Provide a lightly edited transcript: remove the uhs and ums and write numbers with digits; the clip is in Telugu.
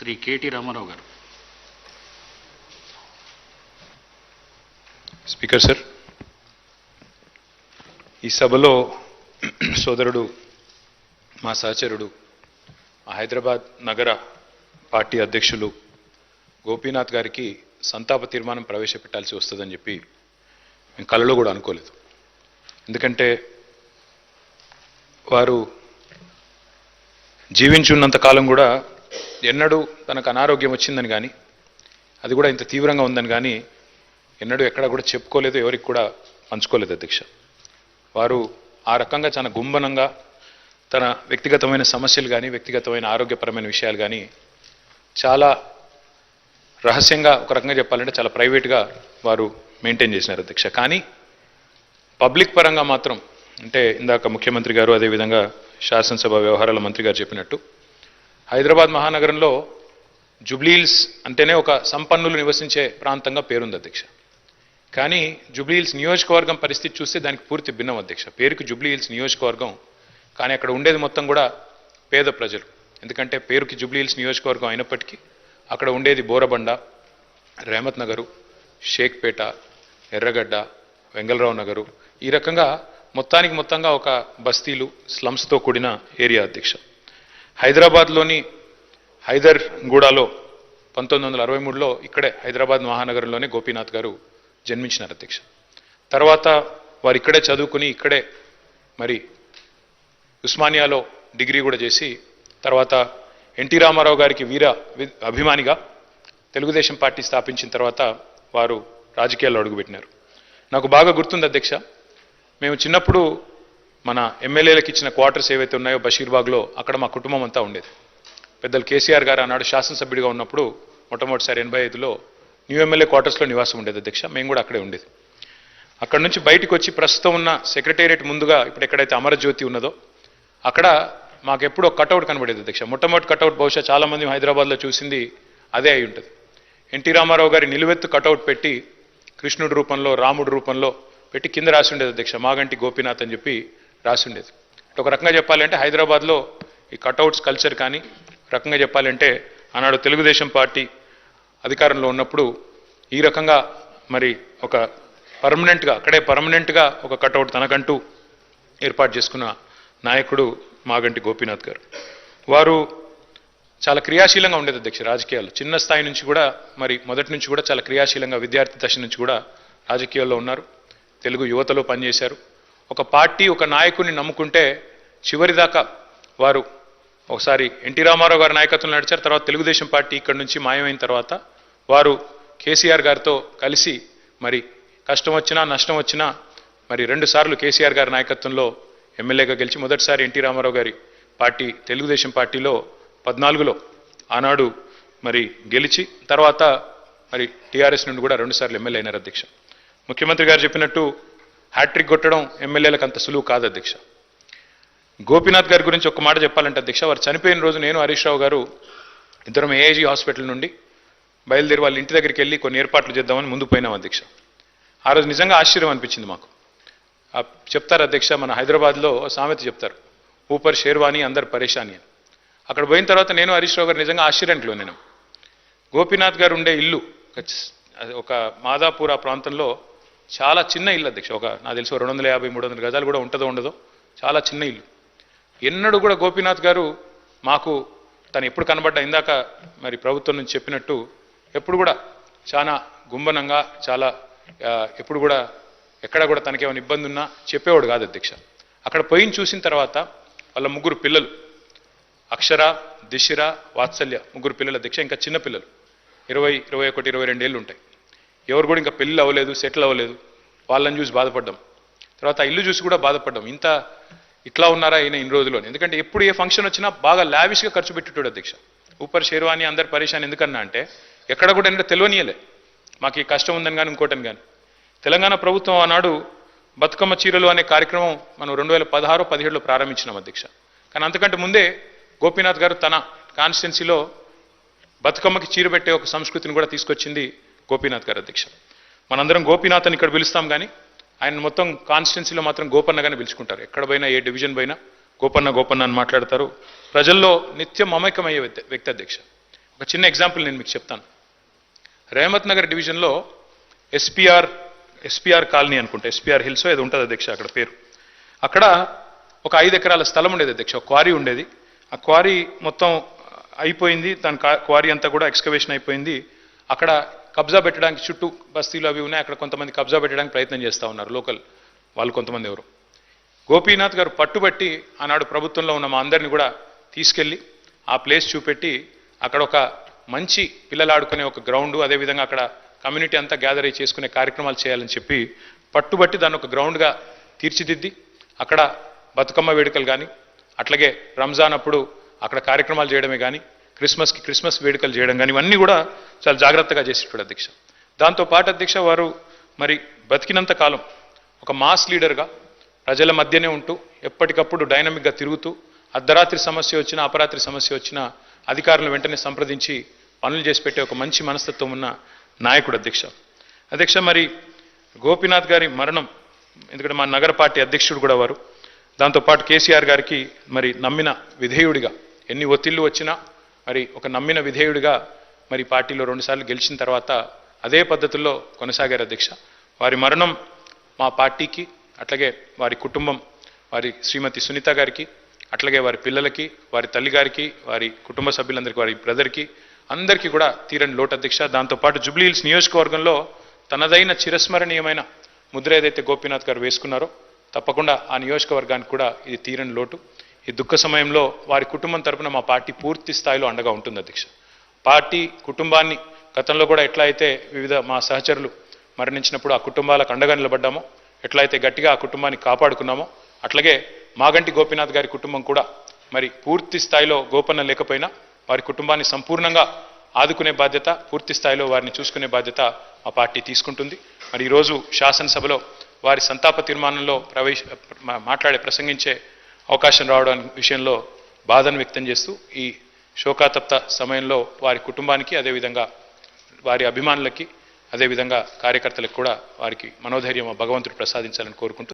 శ్రీ కేటీ రామారావు గారు. స్పీకర్ సార్, ఈ సభలో సోదరుడు మా సహచరుడు హైదరాబాద్ నగర పార్టీ అధ్యక్షులు గోపీనాథ్ గారికి సంతాప తీర్మానం ప్రవేశపెట్టాల్సి వస్తుందని చెప్పి మేము కలలో కూడా అనుకోలేదు. ఎందుకంటే వారు జీవించున్నంత కాలం కూడా ఎన్నడూ తనకు అనారోగ్యం వచ్చిందని కానీ అది కూడా ఇంత తీవ్రంగా ఉందని కానీ ఎన్నడూ ఎక్కడ కూడా చెప్పుకోలేదు, ఎవరికి కూడా పంచుకోలేదు అధ్యక్ష. వారు ఆ రకంగా చాలా గుంభనంగా తన వ్యక్తిగతమైన సమస్యలు కానీ వ్యక్తిగతమైన ఆరోగ్యపరమైన విషయాలు కానీ చాలా రహస్యంగా, ఒక రకంగా చెప్పాలంటే చాలా ప్రైవేట్గా వారు మెయింటైన్ చేసినారు అధ్యక్ష. కానీ పబ్లిక్ పరంగా మాత్రం, అంటే ఇందాక ముఖ్యమంత్రి గారు అదేవిధంగా శాసనసభ వ్యవహారాల మంత్రి గారు చెప్పినట్టు హైదరాబాద్ మహానగరంలో జుబ్లీహిల్స్ అంటేనే ఒక సంపన్నులు నివసించే ప్రాంతంగా పేరుంది అధ్యక్ష. కానీ జుబ్లీహిల్స్ నియోజకవర్గం పరిస్థితి చూస్తే దానికి పూర్తి భిన్నం అధ్యక్ష. పేరుకి జుబ్లీహిల్స్ నియోజకవర్గం, కానీ అక్కడ ఉండేది మొత్తం కూడా పేద ప్రజలు. ఎందుకంటే పేరుకి జుబ్లీహిల్స్ నియోజకవర్గం అయినప్పటికీ అక్కడ ఉండేది బోరబండ, రెహమత్ నగరు, షేక్పేట, ఎర్రగడ్డ, వెంగళరావు నగరు, ఈ రకంగా మొత్తంగా ఒక బస్తీలు, స్లమ్స్తో కూడిన ఏరియా అధ్యక్ష. హైదరాబాద్లోని హైదర్గూడలో 1963లో ఇక్కడే హైదరాబాద్ మహానగరంలోనే గోపీనాథ్ గారు జన్మించినారు అధ్యక్ష. తర్వాత వారు ఇక్కడే చదువుకుని ఇక్కడే మరి ఉస్మానియాలో డిగ్రీ కూడా చేసి తర్వాత ఎన్టీ రామారావు గారికి వీర అభిమానిగా తెలుగుదేశం పార్టీ స్థాపించిన తర్వాత వారు రాజకీయాల్లో అడుగుపెట్టినారు. నాకు బాగా గుర్తుంది అధ్యక్ష, మేము చిన్నప్పుడు మన ఎమ్మెల్యేలకు ఇచ్చిన క్వార్టర్స్ ఏవైతే ఉన్నాయో బషీర్బాగ్లో, అక్కడ మా కుటుంబం అంతా ఉండేది. పెద్దలు కేసీఆర్ గారు ఆనాడు శాసనసభ్యుడిగా ఉన్నప్పుడు మొట్టమొదటిసారి 85లో న్యూ ఎమ్మెల్యే క్వార్టర్స్లో నివాసం ఉండేది అధ్యక్ష. మేము కూడా అక్కడే ఉండేది. అక్కడ నుంచి బయటకు వచ్చి ప్రస్తుతం ఉన్న సెక్రటేరియట్ ముందుగా ఇప్పుడు ఎక్కడైతే అమరజ్యోతి ఉన్నదో అక్కడ మాకు ఎప్పుడో కటౌట్ కనబడేది అధ్యక్ష. మొట్టమొదటి కటౌట్ బహుశా చాలామంది హైదరాబాద్లో చూసింది అదే అయి ఉంటుంది. ఎన్టీ రామారావు గారి నిలువెత్తు కటౌట్ పెట్టి కృష్ణుడి రూపంలో, రాముడి రూపంలో పెట్టి కింద రాసి ఉండేది అధ్యక్ష, మాగంటి గోపీనాథ్ అని చెప్పి రాసి ఉండేది. ఒక రకంగా చెప్పాలంటే హైదరాబాద్లో ఈ కటౌట్స్ కల్చర్ కానీ, రకంగా చెప్పాలంటే ఆనాడు తెలుగుదేశం పార్టీ అధికారంలో ఉన్నప్పుడు ఈ రకంగా మరి ఒక పర్మనెంట్గా ఒక కటౌట్ తనకంటూ ఏర్పాటు చేసుకున్న నాయకుడు మాగంటి గోపీనాథ్ గారు. వారు చాలా క్రియాశీలంగా ఉండేది అధ్యక్ష రాజకీయాల్లో. చిన్న స్థాయి నుంచి కూడా మరి మొదటి నుంచి కూడా చాలా క్రియాశీలంగా విద్యార్థి దశ నుంచి కూడా రాజకీయాల్లో ఉన్నారు. తెలుగు యువతలో పనిచేశారు. ఒక పార్టీ ఒక నాయకుడిని నమ్ముకుంటే చివరిదాకా వారు ఒకసారి ఎన్టీ రామారావు గారి నాయకత్వంలో నడిచారు. తర్వాత తెలుగుదేశం పార్టీ ఇక్కడ నుంచి మాయమైన తర్వాత వారు కేసీఆర్ గారితో కలిసి మరి కష్టం వచ్చినా నష్టం వచ్చినా మరి 2 సార్లు కేసీఆర్ గారి నాయకత్వంలో ఎమ్మెల్యేగా గెలిచి మొదటిసారి ఎన్టీ రామారావు గారి పార్టీ తెలుగుదేశం పార్టీలో 14లో ఆనాడు మరి గెలిచి తర్వాత మరి టీఆర్ఎస్ నుండి కూడా 2 సార్లు ఎమ్మెల్యే అయినారు అధ్యక్ష. ముఖ్యమంత్రి గారు చెప్పినట్టు హ్యాట్రిక్ కొట్టడం ఎమ్మెల్యేలకు అంత సులువు కాదు అధ్యక్ష. గోపీనాథ్ గారి గురించి ఒక మాట చెప్పాలంటే అధ్యక్ష, వారు చనిపోయిన రోజు నేను హరీష్ రావు గారు ఇద్దరం ఏఐజీ హాస్పిటల్ నుండి బయలుదేరి వాళ్ళ ఇంటి దగ్గరికి వెళ్ళి కొన్ని ఏర్పాట్లు చేద్దామని ముందు పోయినాం అధ్యక్ష. ఆ రోజు నిజంగా ఆశ్చర్యం అనిపించింది మాకు. చెప్తారు అధ్యక్ష, మన హైదరాబాద్లో సామెత చెప్తారు, ఊపర్ షేర్వాణి అందరు పరేషాని అని. అక్కడ పోయిన తర్వాత నేను హరీష్ రావు గారు నిజంగా ఆశ్చర్యానికి లోనేను. గోపీనాథ్ గారు ఉండే ఇల్లు ఒక మాదాపూర్ ప్రాంతంలో చాలా చిన్న ఇల్లు అధ్యక్ష. నాకు తెలిసి 250-300 గజాలు కూడా ఉంటుందో ఉండదో, చాలా చిన్న ఇల్లు. ఎన్నడూ కూడా గోపీనాథ్ గారు మాకు తను ఎప్పుడు కనబడ్డా ఇందాక మరి ప్రభుత్వం నుంచి చెప్పినట్టు ఎప్పుడు కూడా చాలా గుంభనంగా, చాలా ఎప్పుడు కూడా ఎక్కడ కూడా తనకేమైనా ఇబ్బంది ఉన్నా చెప్పేవాడు కాదు అధ్యక్ష. అక్కడ పోయిన చూసిన తర్వాత వాళ్ళ 3 పిల్లలు, అక్షర, దిశిర, వాత్సల్య, 3 పిల్లలు అధ్యక్ష. ఇంకా చిన్న పిల్లలు 20, 21, 22 ఏళ్ళు ఉంటాయి. ఎవరు కూడా ఇంకా పెళ్ళి అవ్వలేదు, సెటిల్ అవ్వలేదు. వాళ్ళని చూసి బాధపడ్డాం. తర్వాత ఆ ఇల్లు చూసి కూడా బాధపడ్డాం, ఇట్లా ఉన్నారా ఈయన ఇన్ని రోజుల్లో. ఎందుకంటే ఎప్పుడు ఏ ఫంక్షన్ వచ్చినా బాగా లావిష్గా ఖర్చు పెట్టేటోడు అధ్యక్ష. ఊపర్ షేర్వాణి అందరు పరేషాన్ ఎందుకన్నా అంటే ఎక్కడ కూడా ఏంటో తెలియనియలే మాకు ఈ కష్టం ఉందని కానీ ఇంకోటని కానీ. తెలంగాణ ప్రభుత్వం ఆనాడు బతుకమ్మ చీరలు అనే కార్యక్రమం మనం 2016-17లో ప్రారంభించినాం అధ్యక్ష. కానీ అంతకంటే ముందే గోపీనాథ్ గారు తన కాన్స్టిట్యున్సీలో బతుకమ్మకి చీర పెట్టే ఒక సంస్కృతిని కూడా తీసుకొచ్చింది గోపీనాథ్ గారు అధ్యక్ష. మనందరం గోపీనాథ్ అని ఇక్కడ పిలుస్తాం కానీ ఆయన మొత్తం కాన్స్టిట్యున్సీలో మాత్రం గోపన్నగానే పిలుచుకుంటారు. ఎక్కడ పోయినా ఏ డివిజన్ పోయినా గోపన్న అని మాట్లాడతారు. ప్రజల్లో నిత్యం మమేకమయ్యే వ్యక్తి అధ్యక్ష. ఒక చిన్న ఎగ్జాంపుల్ నేను మీకు చెప్తాను. రేమత్ నగర్ డివిజన్లో ఎస్పీఆర్ కాలనీ అనుకుంటా, ఎస్పీఆర్ హిల్స్ ఏదో ఉంటుంది అధ్యక్ష అక్కడ పేరు. అక్కడ ఒక 5 ఎకరాల స్థలం ఉండేది అధ్యక్ష, ఒక క్వారీ ఉండేది. ఆ క్వారీ మొత్తం అయిపోయింది, దాని క్వారీ అంతా కూడా ఎక్స్కవేషన్ అయిపోయింది. అక్కడ కబ్జా పెట్టడానికి చుట్టూ బస్తీలు అవి ఉన్నాయి, అక్కడ కొంతమంది కబ్జా పెట్టడానికి ప్రయత్నం చేస్తూ ఉన్నారు లోకల్ వాళ్ళు కొంతమంది. ఎవరు గోపీనాథ్ గారు పట్టుబట్టి ఆనాడు ప్రభుత్వంలో ఉన్న మా అందరిని కూడా తీసుకెళ్ళి ఆ ప్లేస్ చూపెట్టి అక్కడ ఒక మంచి పిల్లలు ఆడుకునే ఒక గ్రౌండ్, అదేవిధంగా అక్కడ కమ్యూనిటీ అంతా గ్యాదర్ అయ్యి చేసుకునే కార్యక్రమాలు చేయాలని చెప్పి పట్టుబట్టి దాన్ని ఒక గ్రౌండ్గా తీర్చిదిద్ది అక్కడ బతుకమ్మ వేడుకలు కానీ, అట్లాగే రంజాన్ అప్పుడు అక్కడ కార్యక్రమాలు చేయడమే కానీ, క్రిస్మస్ వేడుకలు చేయడం కానీ, ఇవన్నీ కూడా చాలా జాగ్రత్తగా చేసేటాడు అధ్యక్ష. దాంతోపాటు అధ్యక్ష వారు మరి బతికినంత కాలం ఒక మాస్ లీడర్గా ప్రజల మధ్యనే ఉంటూ ఎప్పటికప్పుడు డైనమిక్గా తిరుగుతూ అర్ధరాత్రి సమస్య వచ్చినా అపరాత్రి సమస్య వచ్చినా అధికారులను వెంటనే సంప్రదించి పనులు చేసి పెట్టే ఒక మంచి మనస్తత్వం ఉన్న నాయకుడు అధ్యక్ష. మరి గోపీనాథ్ గారి మరణం, ఎందుకంటే మా నగర పార్టీ అధ్యక్షుడు కూడా వారు, దాంతోపాటు కేసీఆర్ గారికి మరి నమ్మిన విధేయుడిగా ఎన్ని ఒత్తిళ్లు వచ్చినా మరి ఒక నమ్మిన విధేయుడిగా మరి పార్టీలో 2 సార్లు గెలిచిన తర్వాత అదే పద్ధతుల్లో కొనసాగారు అధ్యక్ష. వారి మరణం మా పార్టీకి, అట్లాగే వారి కుటుంబం, వారి శ్రీమతి సునీత గారికి, అట్లాగే వారి పిల్లలకి, వారి తల్లిగారికి, వారి కుటుంబ సభ్యులందరికీ, వారి బ్రదర్కి అందరికీ కూడా తీరని లోటు అధ్యక్ష. దాంతోపాటు జూబ్లీ హిల్స్ నియోజకవర్గంలో తనదైన చిరస్మరణీయమైన ముద్ర ఏదైతే గోపీనాథ్ గారు వేసుకున్నారో తప్పకుండా ఆ నియోజకవర్గానికి కూడా ఇది తీరని లోటు. ఈ దుఃఖ సమయంలో వారి కుటుంబం తరపున మా పార్టీ పూర్తి స్థాయిలో అండగా ఉంటుంది అధ్యక్ష. పార్టీ కుటుంబాన్ని గతంలో కూడా ఎట్లా అయితే వివిధ మా సహచరులు మరణించినప్పుడు ఆ కుటుంబాలకు అండగా నిలబడ్డామో, ఎట్లయితే గట్టిగా ఆ కుటుంబాన్ని కాపాడుకున్నామో, అట్లాగే మాగంటి గోపీనాథ్ గారి కుటుంబం కూడా మరి పూర్తి స్థాయిలో గోపన్న లేకపోయినా వారి కుటుంబాన్ని సంపూర్ణంగా ఆదుకునే బాధ్యత, పూర్తి స్థాయిలో వారిని చూసుకునే బాధ్యత మా పార్టీ తీసుకుంటుంది. మరి ఈరోజు శాసనసభలో వారి సంతాప తీర్మానంలో ప్రసంగించే అవకాశం రావడం విషయంలో బాధను వ్యక్తం చేస్తూ ఈ శోకాతప్త సమయంలో వారి కుటుంబానికి, అదేవిధంగా వారి అభిమానులకి, అదేవిధంగా కార్యకర్తలకు కూడా వారికి మనోధైర్యం భగవంతుడు ప్రసాదించాలని కోరుకుంటూ